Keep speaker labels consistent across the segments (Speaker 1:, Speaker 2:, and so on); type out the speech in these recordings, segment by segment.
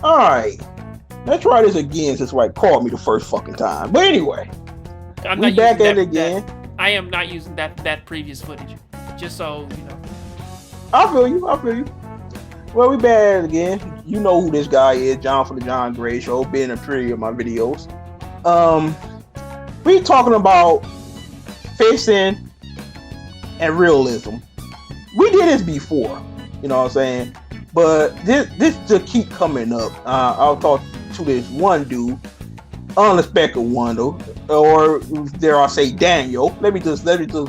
Speaker 1: Alright. Let's try this again since like called me the first fucking time. But anyway,
Speaker 2: I'm
Speaker 1: we
Speaker 2: not
Speaker 1: back
Speaker 2: using
Speaker 1: at it
Speaker 2: that.
Speaker 1: again.
Speaker 2: I am not using that previous footage, just so you know.
Speaker 1: I feel you. I feel you. Well, we back at it again. You know who this guy is, John from the Jongravesshow, been in a pretty of my videos. Um, we talking about fiction and realism. We did this before, you know what I'm saying? But this just keep coming up. I'll talk to this one dude, unexpected one though, or dare I say Daniel. Let me just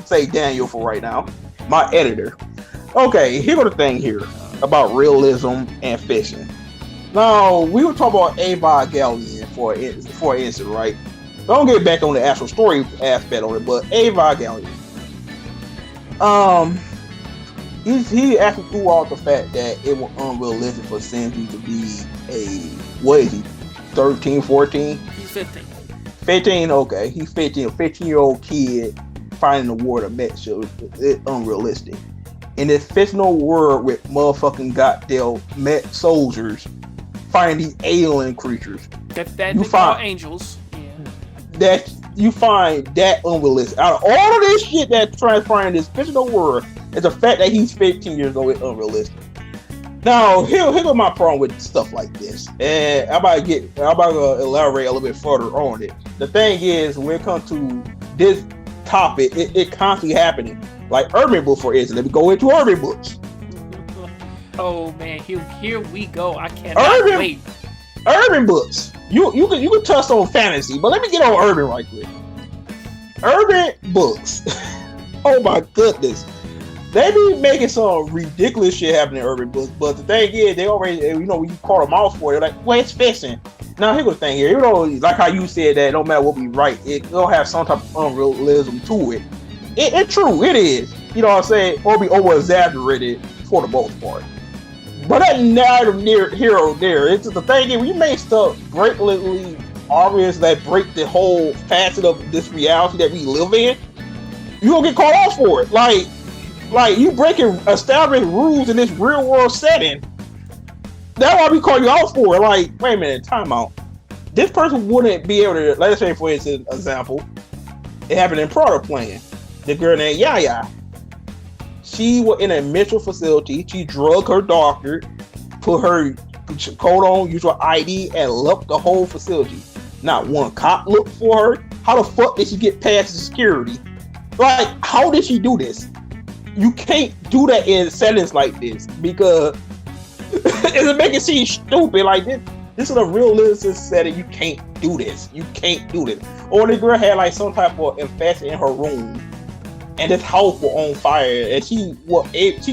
Speaker 1: say Daniel for right now. My editor. Okay, here's the thing here about realism and fiction. Now we were talking about Evangelion for instance, right? Don't get back on the actual story aspect on it, but Evangelion. He actually threw out the fact that it was unrealistic for Senju to be a, what is he, 13, 14?
Speaker 2: He's 15.
Speaker 1: 15, okay. He's 15, a 15-year-old kid finding the world of mech show. It's unrealistic. In this fictional world with motherfucking goddamn mech soldiers finding these alien creatures.
Speaker 2: That you find angels. Yeah.
Speaker 1: That you find that unrealistic. Out of all of this shit that's transpiring in this fictional world, it's the fact that he's 15 years old is unrealistic. Now, here's my problem with stuff like this, and I'm about to elaborate a little bit further on it. The thing is, when it comes to this topic, it constantly happening. Like urban books, for instance. Let me go into urban books.
Speaker 2: Oh man, here we go. I cannot wait.
Speaker 1: Urban books. You can touch on fantasy, but let me get on urban right quick. Urban books. Oh my goodness. They be making some ridiculous shit happen in urban books, but the thing is, they already, when you call them out for it, they're like, well, it's fiction. Now, here's the thing here. Like how you said that no matter what we write, it'll have some type of unrealism to it. It's true, it is. You know what I'm saying? Or be over-exaggerated for the most part. But that narrative here or there, it's just the thing is, when you make stuff blatantly obvious that break the whole facet of this reality that we live in, you gonna get called off for it. Like you breaking established rules in this real world setting. That's why we call you out for it. Like, wait a minute, time out. This person wouldn't be able to, let's say for instance, example, it happened in Prada playing. The girl named Yaya. She was in a mental facility. She drugged her doctor, put her coat on, used her ID, and left the whole facility. Not one cop looked for her. How the fuck did she get past the security? Like, how did she do this? You can't do that in settings like this because it's making it seem stupid. Like this is a realistic setting. You can't do this. You can't do this. Or the girl had like some type of infection in her room, and this house was on fire, and she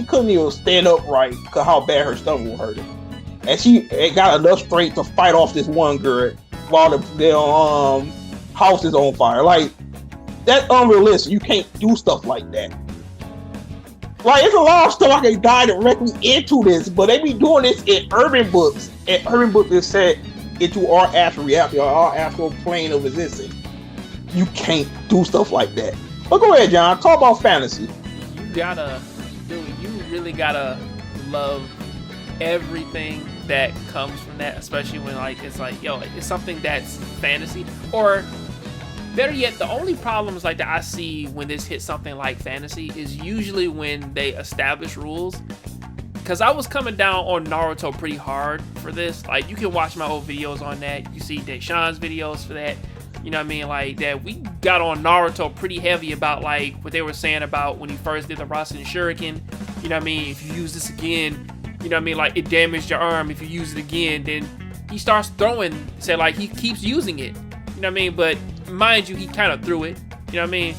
Speaker 1: couldn't even stand upright because how bad her stomach was hurting, and she got enough strength to fight off this one girl while the house is on fire. Like, that's unrealistic. You can't do stuff like that. Like, it's a lot of stuff I can dive directly into this, but they be doing this in urban books. And urban books is set into our actual reality, our actual plane of existence. You can't do stuff like that. But go ahead, John. Talk about fantasy.
Speaker 2: You really gotta love everything that comes from that, especially when it's something that's fantasy. Or better yet, the only problems like that I see when this hits something like fantasy is usually when they establish rules. Because I was coming down on Naruto pretty hard for this. Like, you can watch my old videos on that. You see DayShawn's videos for that. You know what I mean? Like, that we got on Naruto pretty heavy about, like, what they were saying about when he first did the Rasen Shuriken. You know what I mean? If you use this again, you know what I mean? Like, it damaged your arm. If you use it again, then he starts throwing, he keeps using it. You know what I mean? But mind you, he kind of threw it. You know what I mean?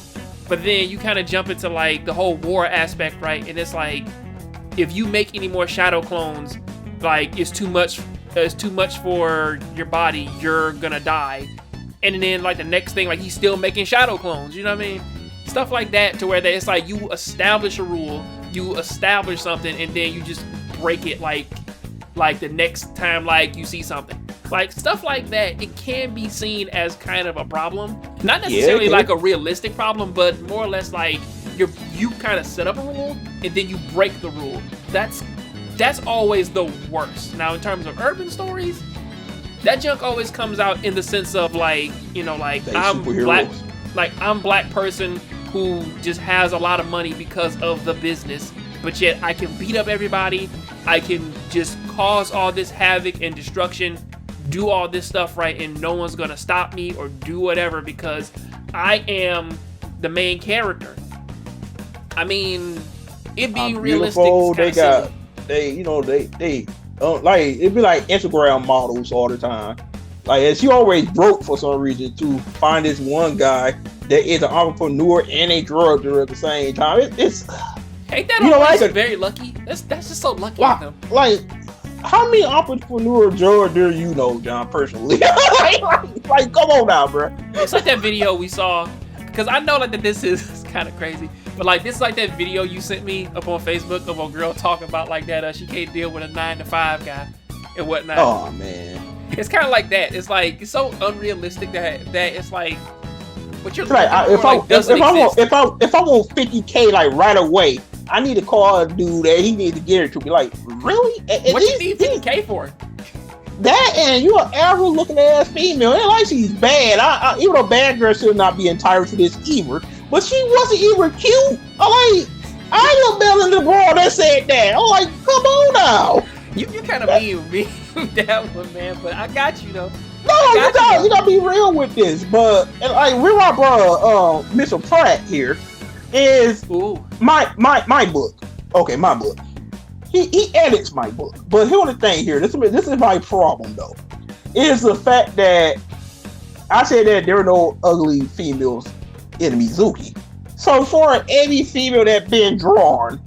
Speaker 2: But then you kind of jump into, like, the whole war aspect, right? And it's like, if you make any more shadow clones, like, it's too much for your body, you're gonna die. And then, like, the next thing, like, he's still making shadow clones, you know what I mean? Stuff like that, to where it's like you establish a rule, you establish something, and then you just break it like the next time, like, you see something. Like, stuff like that, it can be seen as kind of a problem. Not necessarily like a realistic problem, but more or less like you kind of set up a rule, and then you break the rule. That's that's always the worst. Now, in terms of urban stories, that junk always comes out in the sense of like, you know, like I'm black person who just has a lot of money because of the business, but yet I can beat up everybody. I can just cause all this havoc and destruction, do all this stuff, right, and no one's gonna stop me or do whatever because I am the main character. I mean, it being realistic.
Speaker 1: They like it'd be like Instagram models all the time. Like, and she always broke for some reason to find this one guy that is an entrepreneur and a drug dealer at the same time. It's
Speaker 2: ain't that always very lucky? That's just so lucky of them.
Speaker 1: Like, how many entrepreneur drug dealers you know, John, personally? like, come on now, bro.
Speaker 2: It's like that video we saw, because I know like that this is kind of crazy, but like this is like that video you sent me up on Facebook of a girl talking about like that she can't deal with a 9-to-5 guy and whatnot.
Speaker 1: Oh man,
Speaker 2: it's kind of like that. It's like it's so unrealistic that it's like what you're
Speaker 1: like. If I want $50K like right away, I need to call a dude that he needs to get it to me. Like, really?
Speaker 2: What you need $50K for?
Speaker 1: That, and you're an average looking ass female. And like, she's bad. Even though bad girl should not be entitled to this either, but she wasn't even cute. I look better than the girl that said that. I'm like, come on now.
Speaker 2: You kind of mean with that one, man. But I got you though.
Speaker 1: No, you gotta be real with this. But like, real my brother, Mr. Pratt here is my book. Okay, my book. He edits my book. But here's the thing here. This is my problem though. Is the fact that I said that there are no ugly females in Mizuki. So for any female that's been drawn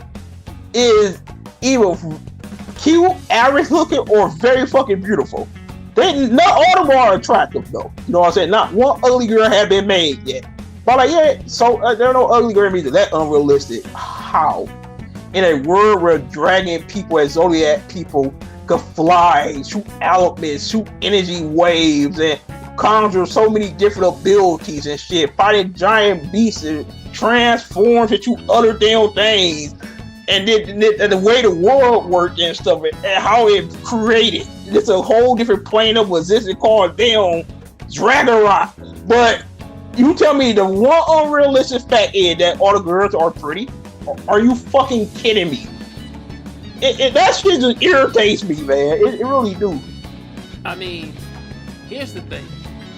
Speaker 1: is either cute, average looking, or very fucking beautiful. Not all of them are attractive though. You know what I'm saying? Not one ugly girl has been made yet. But like, yeah, so there are no ugly girl music. That's unrealistic. How? In a world where dragon people as Zodiac people could fly, shoot elements, shoot energy waves, and conjure so many different abilities and shit, fighting giant beasts and transforms into other damn things, and then the way the world worked and stuff, and how it created. It's a whole different plane of existence called damn Dragonrock. But you tell me the one unrealistic fact is that all the girls are pretty? Are you fucking kidding me? That shit just irritates me, man. It really do.
Speaker 2: I mean, here's the thing.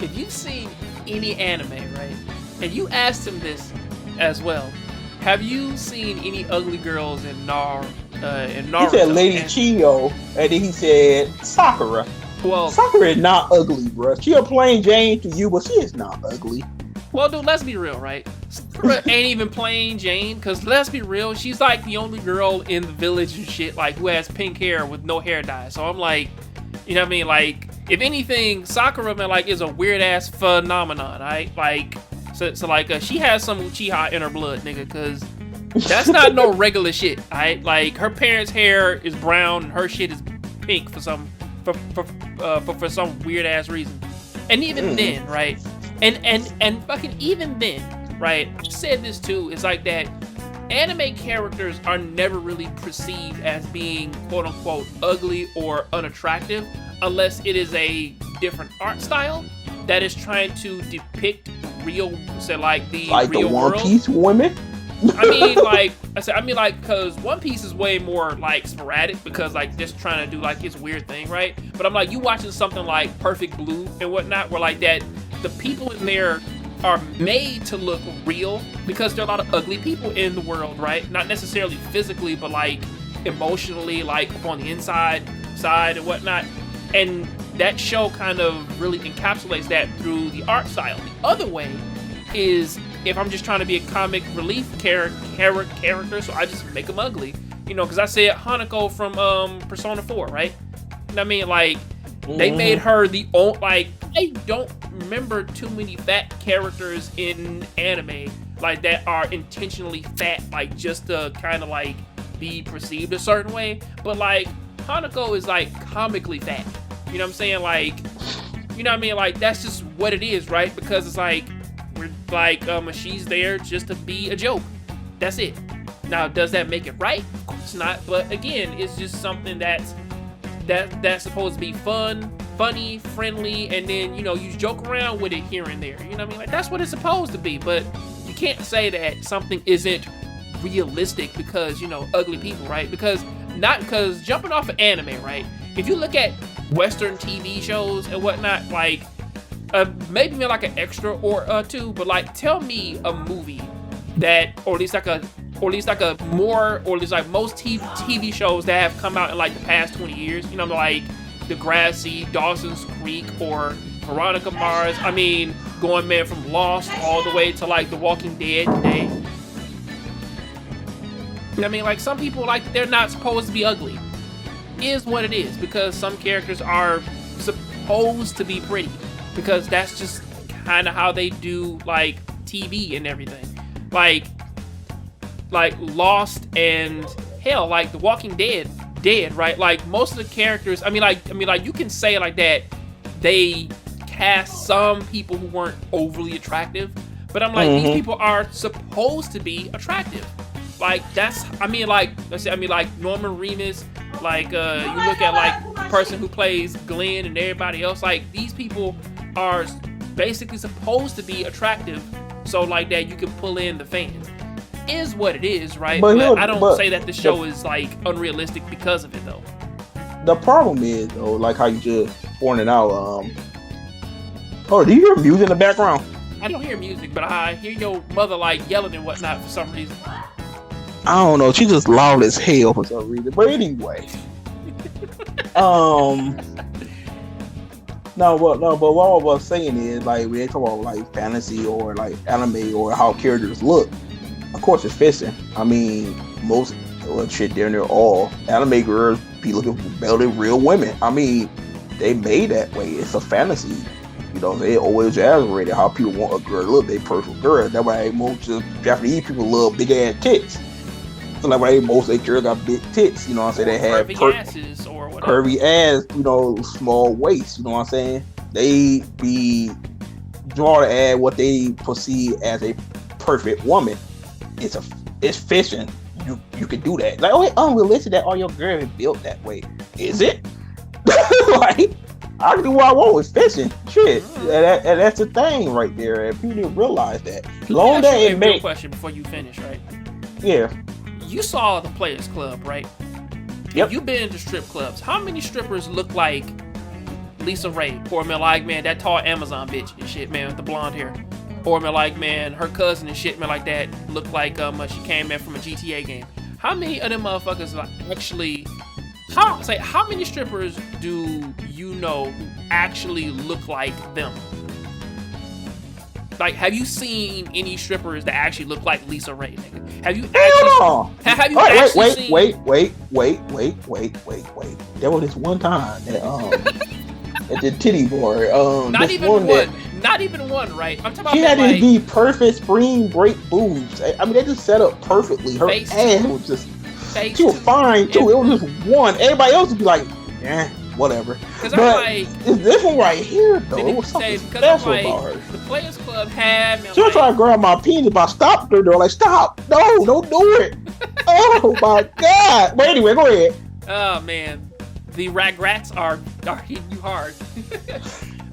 Speaker 2: If you've seen any anime, right, and you asked him this as well, have you seen any ugly girls in Naruto?
Speaker 1: He said Lady Chiyo, and then he said Sakura. Well, Sakura is not ugly, bro. She a plain Jane to you, but she is not ugly.
Speaker 2: Well, dude, let's be real, right? Sakura ain't even plain Jane, because let's be real, she's like the only girl in the village and shit, like, who has pink hair with no hair dye. So I'm like, you know what I mean? Like, if anything, Sakura, man, like, is a weird-ass phenomenon, right? Like, so like, she has some Uchiha in her blood, nigga, because that's not no regular shit, right? Like, her parents' hair is brown, and her shit is pink for some weird-ass reason. And even then, right? And fucking even then, right? I said this too. It's like that anime characters are never really perceived as being quote unquote ugly or unattractive unless it is a different art style that is trying to depict real, say like the real
Speaker 1: One
Speaker 2: world.
Speaker 1: Piece women.
Speaker 2: I mean, because One Piece is way more like sporadic because like just trying to do like its weird thing, right? But I'm like, you watching something like Perfect Blue and whatnot, where like that. The people in there are made to look real because there are a lot of ugly people in the world, right? Not necessarily physically, but like emotionally, like on the side and whatnot. And that show kind of really encapsulates that through the art style. The other way is if I'm just trying to be a comic relief character, so I just make them ugly. You know, because I said Hanako from Persona 4, right? You know what I mean? Like, they made her the old, like, I don't remember too many fat characters in anime like that are intentionally fat, like just to kind of like be perceived a certain way. But like Hanako is like comically fat. You know what I'm saying? Like, you know what I mean? Like that's just what it is, right? Because it's like we're like she's there just to be a joke. That's it. Now, does that make it right? Of It's not. But again, it's just something that's supposed to be fun, funny, friendly, and then, you know, you joke around with it here and there. You know what I mean? Like, that's what it's supposed to be. But you can't say that something isn't realistic because, you know, ugly people, right? Because jumping off of anime, right? If you look at Western TV shows and whatnot, like, maybe like an extra or two, but like, tell me a movie that, or at least like most TV shows that have come out in like the past 20 years, you know, like Degrassi, Dawson's Creek, or Veronica Mars. I mean, going, man, from Lost all the way to like The Walking Dead today. I mean, like, some people, like, they're not supposed to be ugly. Is what it is, because some characters are supposed to be pretty, because that's just kind of how they do, like, TV and everything. Like Lost and hell, like The Walking Dead, right? Like, most of the characters, I mean, like you can say it like that, they cast some people who weren't overly attractive, but I'm like, these people are supposed to be attractive. Like, that's, I mean, like Norman Reedus, like, you look at, like, the person who plays Glenn and everybody else, like, these people are basically supposed to be attractive, so, like, that you can pull in the fans. Is what it is, right? But I don't say that the show is, like, unrealistic because of it, though.
Speaker 1: The problem is, though, like how you just pointed out, oh, do you hear music in the background?
Speaker 2: I don't hear music, but I hear your mother, like, yelling and whatnot for some reason.
Speaker 1: I don't know. She just loud as hell for some reason. But anyway, but what I was saying is, like, when they talk about like fantasy or like anime or how characters look, of course it's fishing. I mean, most shit there and they're all anime girls be looking for better than real women. I mean, they made that way. It's a fantasy. You know, they always exaggerated how people want a girl to look. They perfect girl. That's why most Japanese people love big ass tits. So like why most of their girls got big tits, you know what I'm saying? They have
Speaker 2: curvy asses or whatever.
Speaker 1: Curvy ass, you know, small waist, you know what I'm saying? They be drawn to add what they perceive as a perfect woman. It's fishing. You can do that. Like, oh, it's unrealistic that all your girls built that way. Is it? Like, I can do what I want with fishing. Shit. And that's the thing right there. And people didn't realize that.
Speaker 2: Long day it made. Question before you finish, right?
Speaker 1: Yeah.
Speaker 2: You saw the Players Club, right?
Speaker 1: Yep.
Speaker 2: You've been to strip clubs. How many strippers look like Lisa Ray? Or, man, like, man, that tall Amazon bitch and shit, man, with the blonde hair. Or, man, like, man, her cousin and shit, man, like that, look like she came in from a GTA game. How many of them motherfuckers actually... How many strippers do you know who actually look like them? Like, have you seen any strippers that actually look like Lisa Ray, nigga? Have you actually seen...
Speaker 1: Wait. There was this one time that at the titty bar.
Speaker 2: Not even one, right? I'm talking about.
Speaker 1: She had these perfect spring break boobs. I mean, they just set up perfectly. Her ass was just. She was fine too. It was just one. Everybody else would be like, whatever. But this one right here, though, it was something special about her.
Speaker 2: The Players Club had...
Speaker 1: She was trying to grab my penis, but I stopped her. They're like, stop. No, don't do it. Oh, my God. But anyway, go ahead.
Speaker 2: Oh, man. The Ragrats are hitting you hard.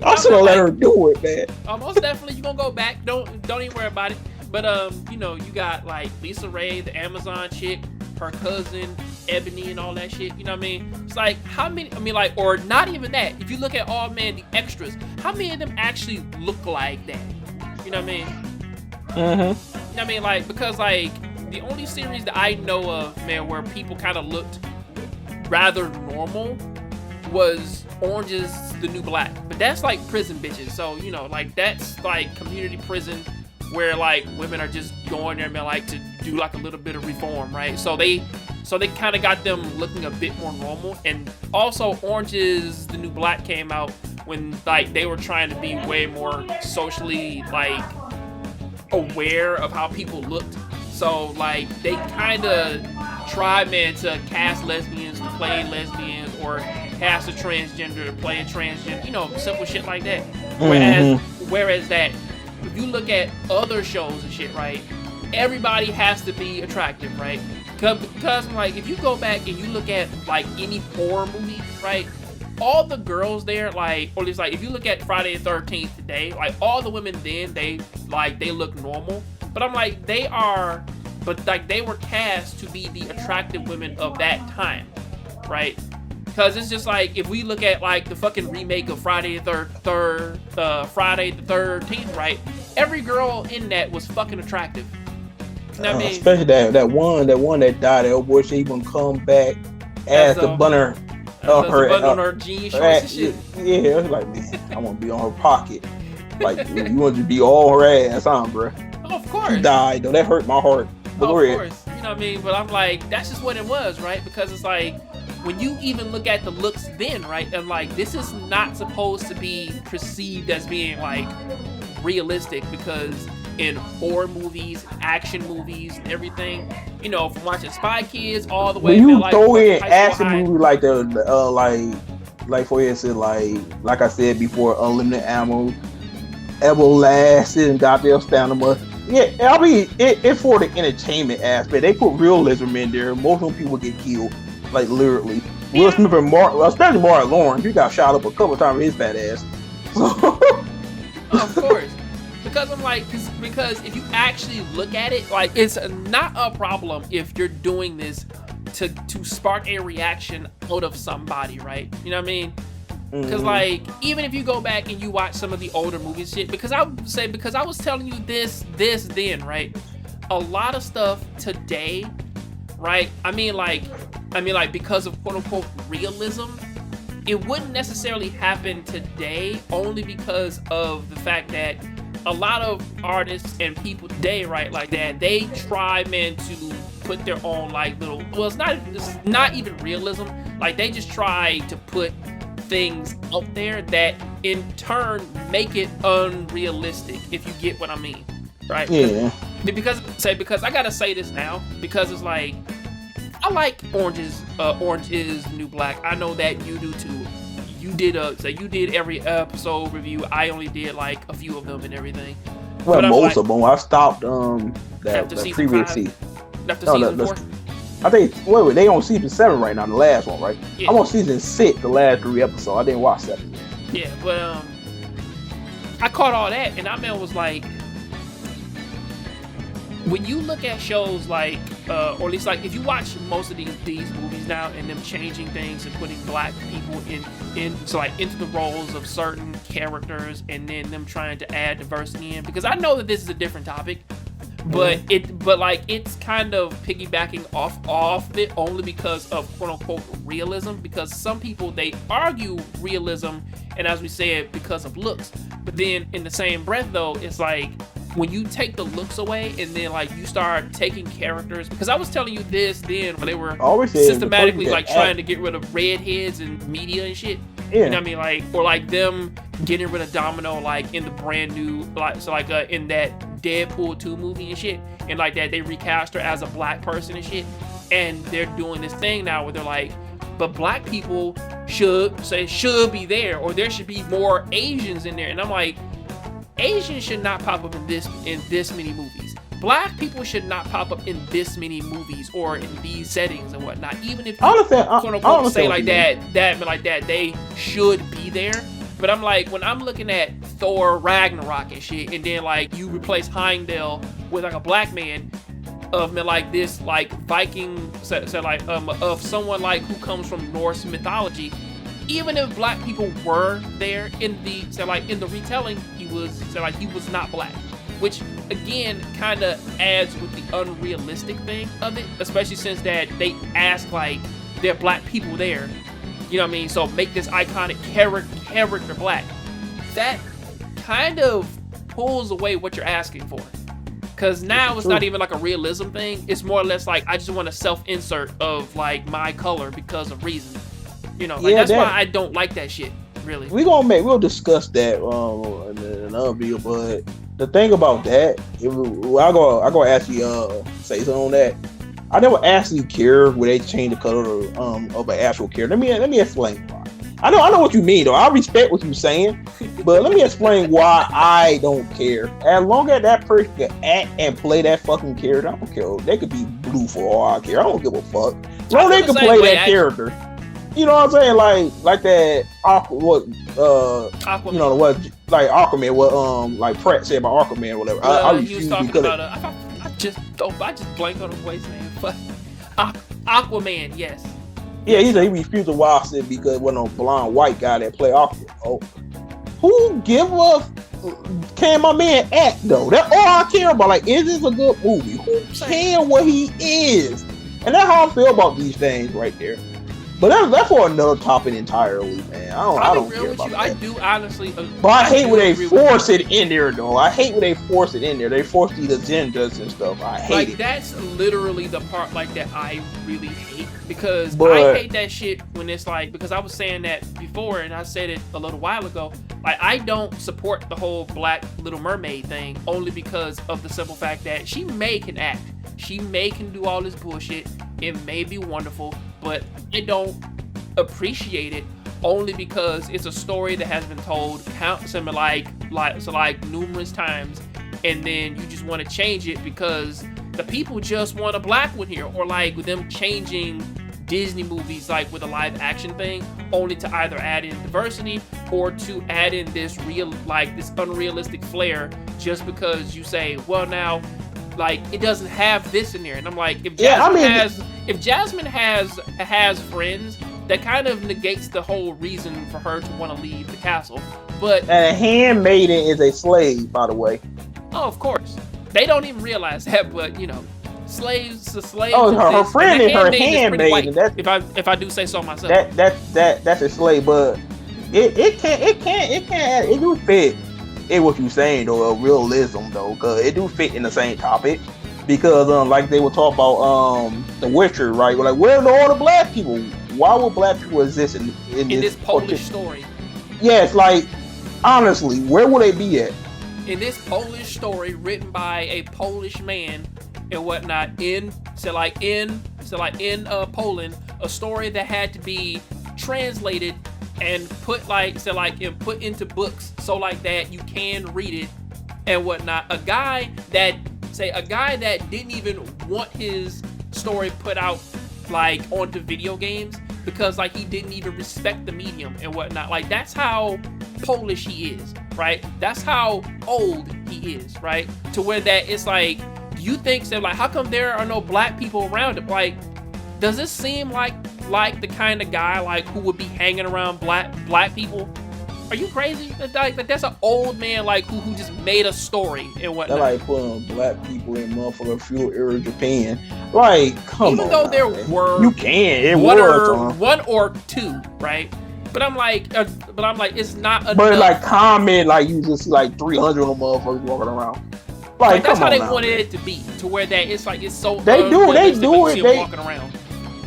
Speaker 1: I'm still gonna let her do it, man.
Speaker 2: Most definitely, you're going to go back. Don't even worry about it. But, you know, you got, like, Lisa Ray, the Amazon chick, her cousin, Ebony, and all that shit. You know what I mean? It's like, how many, or not even that. If you look at all, man, the extras, how many of them actually look like that? You know what I mean?
Speaker 1: Mm-hmm.
Speaker 2: You know what I mean? Like, because, like, the only series that I know of, man, where people kind of looked rather normal was Orange is the New Black. But that's, like, prison bitches. So, you know, like, that's, like, community prison where, like, women are just going there, man, like, to do, like, a little bit of reform, right? So they kind of got them looking a bit more normal. And also, Orange is the New Black came out when, like, they were trying to be way more socially, like, aware of how people looked. So, like, they kind of tried, man, to cast lesbians to play lesbians, or cast a transgender to play a transgender, you know, simple shit like that. Whereas that, if you look at other shows and shit, right, everybody has to be attractive, right? Because like if you go back and you look at like any horror movie, right? All the girls there, like, or at least like if you look at Friday the 13th today, like all the women then they look normal. But I'm like they were cast to be the attractive women of that time, right? Because it's just like if we look at like the fucking remake of Friday the 13th, right? Every girl in that was fucking attractive. You know what I mean?
Speaker 1: Especially that one that died. That boy, she even come back as the bunner up
Speaker 2: on her jeans shorts and shit.
Speaker 1: Yeah, it was like, man, I want to be on her pocket. Like you want to be all her ass, huh, bro?
Speaker 2: Oh, of course.
Speaker 1: She died though. That hurt my heart. But
Speaker 2: of course, you know what I mean. But I'm like, that's just what it was, right? Because it's like when you even look at the looks then, right? And like this is not supposed to be perceived as being like realistic because in horror movies, action movies, and everything, you know, from watching Spy Kids all the way.
Speaker 1: When you
Speaker 2: like,
Speaker 1: throw in action movie like like for instance, like I said before, Unlimited Ammo, Everlasting, goddamn Stamina. Yeah, I mean, it's for the entertainment aspect. They put realism in there. Most of them people get killed, like literally. Yeah. Will Smith and especially Mark Lawrence, he got shot up a couple times with his fat ass.
Speaker 2: Of course. Because I'm like, because if you actually look at it, like it's not a problem if you're doing this to spark a reaction out of somebody, right? You know what I mean? Because like even if you go back and you watch some of the older movies, shit. Because I was telling you this then, right? A lot of stuff today, right? I mean like because of quote unquote realism. It wouldn't necessarily happen today only because of the fact that a lot of artists and people today, right, like that, they try, man, to put their own like little, well, it's not even realism. Like they just try to put things out there that in turn make it unrealistic, if you get what I mean, right?
Speaker 1: Yeah.
Speaker 2: Because I gotta say this now, because it's like, I like Orange is the New Black. I know that you do too. You did every episode review. I only did like a few of them and everything.
Speaker 1: Well, most of them. I stopped that previous season.
Speaker 2: After season 4?
Speaker 1: I think they on season 7 right now, the last one, right? Yeah. I'm on season 6, the last 3 episodes. I didn't watch 7 yet.
Speaker 2: Yeah, but I caught all that, and I was like, when you look at shows like, or at least like, if you watch most of these movies now and them changing things and putting black people into the roles of certain characters, and then them trying to add diversity in, because I know that this is a different topic, but it's kind of piggybacking off it only because of quote unquote realism, because some people, they argue realism, and as we said, because of looks, but then in the same breath though, it's like, when you take the looks away and then like you start taking characters, because I was telling you this then when they were systematically like trying to get rid of redheads and media and shit. Yeah. You know what I mean? Like, or like them getting rid of Domino like in the brand new, like, so like in that Deadpool 2 movie and shit, and like that they recast her as a black person and shit, and they're doing this thing now where they're like, but black people should be there, or there should be more Asians in there, and I'm like, Asians should not pop up in this many movies. Black people should not pop up in this many movies or in these settings and whatnot. Even if you quote unquote say like that they should be there. But I'm like, when I'm looking at Thor Ragnarok and shit, and then like you replace Heimdall with like a black man of like this like Viking, of someone like who comes from Norse mythology. Even if black people were there in the retelling, he was not black, which again kind of adds with the unrealistic thing of it, especially since that they ask like there are black people there, you know what I mean? So make this iconic character black. That kind of pulls away what you're asking for, because now it's not even like a realism thing. It's more or less like I just want to self-insert of like my color because of reason. You know, like, that's why I don't like that shit, really. We'll discuss that
Speaker 1: in another video, but the thing about that, I go ask you say something on that. I never actually care where they change the color of an actual character. Let me explain why. I know what you mean though. I respect what you're saying, but let me explain why I don't care. As long as that person can act and play that fucking character, I don't care. They could be blue for all I care. I don't give a fuck. No, they can play that character. You know what I'm saying? Like that Aquaman, what like Aquaman, what like Pratt said about Aquaman or whatever. I refuse because
Speaker 2: I just blanked on the voice name. But Aquaman, yes.
Speaker 1: Yeah, he said he refused to watch it because it wasn't a blonde white guy that played Aquaman. Oh, who give a can my man act though? That's all I care about. Like, is this a good movie? Who cares what he is? And that's how I feel about these things right there. But that's for another topic entirely, man. I don't care about that.
Speaker 2: I do honestly.
Speaker 1: But I hate when they force it in there, though. I hate when they force it in there. They force these agendas and stuff. I hate it.
Speaker 2: That's literally the part like that I really hate because I hate that shit when it's like because I was saying that before and I said it a little while ago. Like I don't support the whole Black Little Mermaid thing only because of the simple fact that she can act. She can do all this bullshit. It may be wonderful, but I don't appreciate it only because it's a story that has been told numerous times, and then you just want to change it because the people just want a black one here, or like with them changing Disney movies like with a live action thing only to either add in diversity or to add in this unrealistic flair just because you say, well now. Like it doesn't have this in there, and I'm like, if Jasmine has friends, that kind of negates the whole reason for her to want to leave the castle. But
Speaker 1: a handmaiden is a slave, by the way.
Speaker 2: Oh, of course, they don't even realize that, but you know, slaves.
Speaker 1: Oh, her friend is her handmaiden.
Speaker 2: If I do say so myself.
Speaker 1: That's a slave, but it do fit. It what you saying though, realism though, cause it do fit in the same topic. Because like they were talking about The Witcher, right? Like where are all the black people? Why would black people exist in
Speaker 2: this Polish story?
Speaker 1: Yes, like honestly, where would they be at?
Speaker 2: In this Polish story written by a Polish man and whatnot in Poland, a story that had to be translated and put into books so like that you can read it and whatnot. A guy that didn't even want his story put out like onto video games because like he didn't even respect the medium and whatnot. Like that's how Polish he is, right? That's how old he is, right? To where that it's like you think so like how come there are no black people around him? Like does this seem like the kind of guy like who would be hanging around black people? Are you crazy? Like that's an old man like who just made a story and whatnot.
Speaker 1: They're like putting black people in motherfucking feudal era Japan. Like, come on.
Speaker 2: Even though there
Speaker 1: man.
Speaker 2: were
Speaker 1: you can it
Speaker 2: one or two, right? But I'm like, it's not enough.
Speaker 1: But like common, like you just see like 300 of them motherfuckers walking around.
Speaker 2: Like that's how they wanted it to be, to where that it's like it's so.
Speaker 1: They do it.
Speaker 2: Walking around.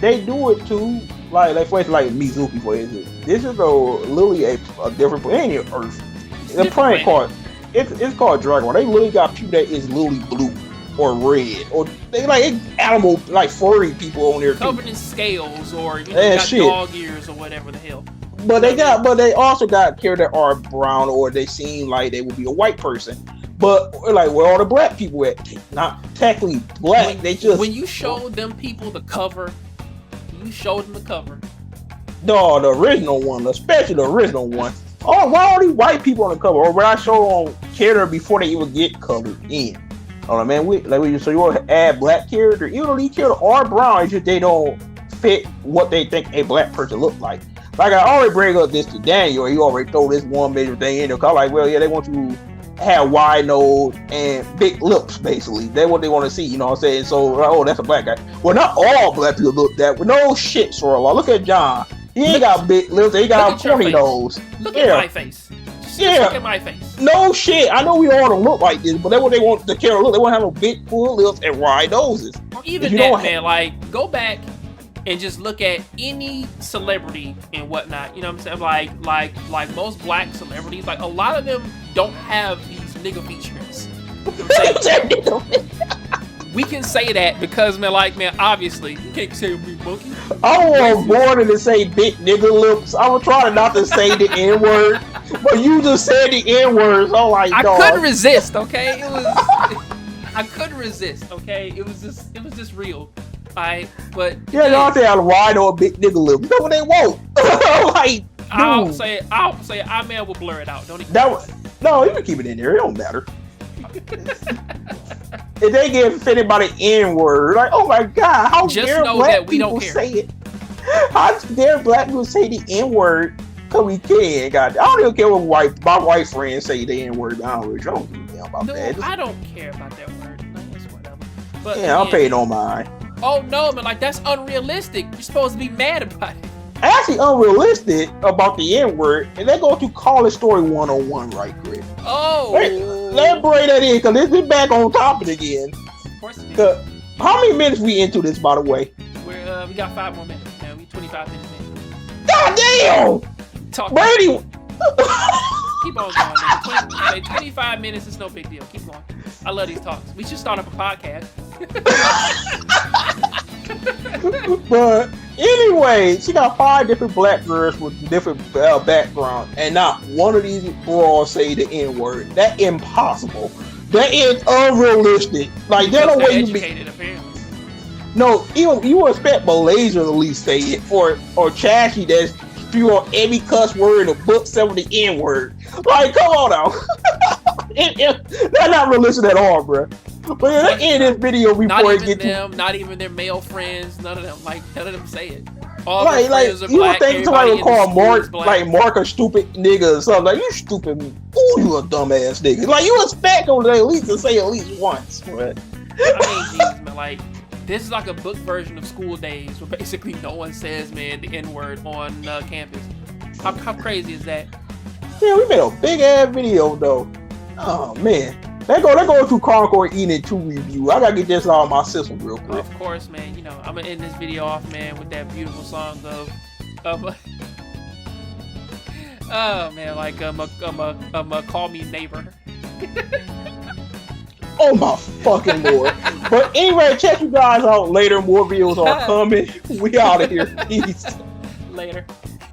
Speaker 1: They do it too. Like for instance, like Mizuki, for instance. This is literally a different planet, Earth. The planet called it's called Dragon Ball. They literally got people that is literally blue or red, or they like animal like furry people on there
Speaker 2: covered in scales, or got dog ears or whatever the hell.
Speaker 1: But they also got characters that are brown, or they seem like they would be a white person. But like where all the black people at? Not technically black.
Speaker 2: When you showed them people the cover. You showed them the cover.
Speaker 1: No, the original one, especially the original one. Oh, why are these white people on the cover? Or when I show on character before they even get colored in. Oh man, so you want to add black character? Even though these characters are brown, it's just they don't fit what they think a black person look like. Like I already bring up this to Daniel, he already throw this one major thing in there. Cause I'm like, well, yeah, they want you to have wide nose and big lips, basically. That's what they want to see, you know what I'm saying? So, oh, that's a black guy. Well, not all black people look that way. No shit, Sorla. Look at John. He ain't got big lips. He got a pointy nose.
Speaker 2: Look at my face. Just look at my face.
Speaker 1: No shit. I know we all don't look like this, but that's what they want the character look. They want to have no big, full lips and wide noses.
Speaker 2: Even that, man. Like, go back and just look at any celebrity and whatnot. You know what I'm saying? Like most black celebrities, like a lot of them don't have these nigga features. We can say that because man, obviously you can't say me monkey.
Speaker 1: I was born to say big nigga lips. I was trying not to say the N word, but you just said the N word. So like,
Speaker 2: I couldn't resist. Okay, it was. I couldn't resist. Okay, it was just real. But
Speaker 1: yeah, y'all say I'm wide or a big nigga lip. You know what they want? Like,
Speaker 2: I'll say I man will blur it out. Don't even.
Speaker 1: No, you can keep it in there. It don't matter. If they get offended by the N word, like, oh my god, how dare black people say it? How dare black people say the N word? Cause we can. God, I don't even care what my white friends say the N word. I don't give a damn about that.
Speaker 2: I don't care about that word. It's whatever. But
Speaker 1: yeah, I'm paying on mine.
Speaker 2: Oh no, man! Like that's unrealistic. You're supposed to be mad about it.
Speaker 1: Actually, unrealistic about the N word, and they go to College Story 101 right quick.
Speaker 2: Oh,
Speaker 1: let's bring that in because this is back on topic again.
Speaker 2: Of course it is.
Speaker 1: How many minutes we into this, by the way?
Speaker 2: We got 5 more minutes. Man, we 25 minutes in.
Speaker 1: God damn! Brady.
Speaker 2: Keep on going, man. 25 minutes is no big deal. Keep going. I love these talks. We should start up a podcast.
Speaker 1: But anyway, she got 5 different black girls with different backgrounds, and not one of these bras say the N word. That's impossible. That is unrealistic. Like, there's no way you be.
Speaker 2: Apparently.
Speaker 1: No, you would expect Malaysia to at least say it, or Chashy that's spew on every cuss word in the book, except for the N word. Like, come on now. That's not realistic at all, bro. But at the end of this video, before it gets
Speaker 2: not even their male friends, none of them say it. All
Speaker 1: like
Speaker 2: friends are
Speaker 1: you
Speaker 2: black,
Speaker 1: would think somebody would call Mark a stupid nigga or something. Like, you stupid. Ooh, you a dumbass nigga. Like, you expect them to at least say at least once. But
Speaker 2: I mean, Jesus, man, like, this is like a book version of School Days, where basically no one says, man, the N-word on campus. How crazy is that?
Speaker 1: Yeah, we made a big ass video though. Oh man. Let's go to Concord Enid 2 review. I gotta get this out of my system real quick.
Speaker 2: Of course, man. You know, I'm gonna end this video off, man, with that beautiful song of oh man, like call me neighbor.
Speaker 1: Oh my fucking lord. But anyway, check you guys out later. More videos are coming. We out of here. Peace.
Speaker 2: Later.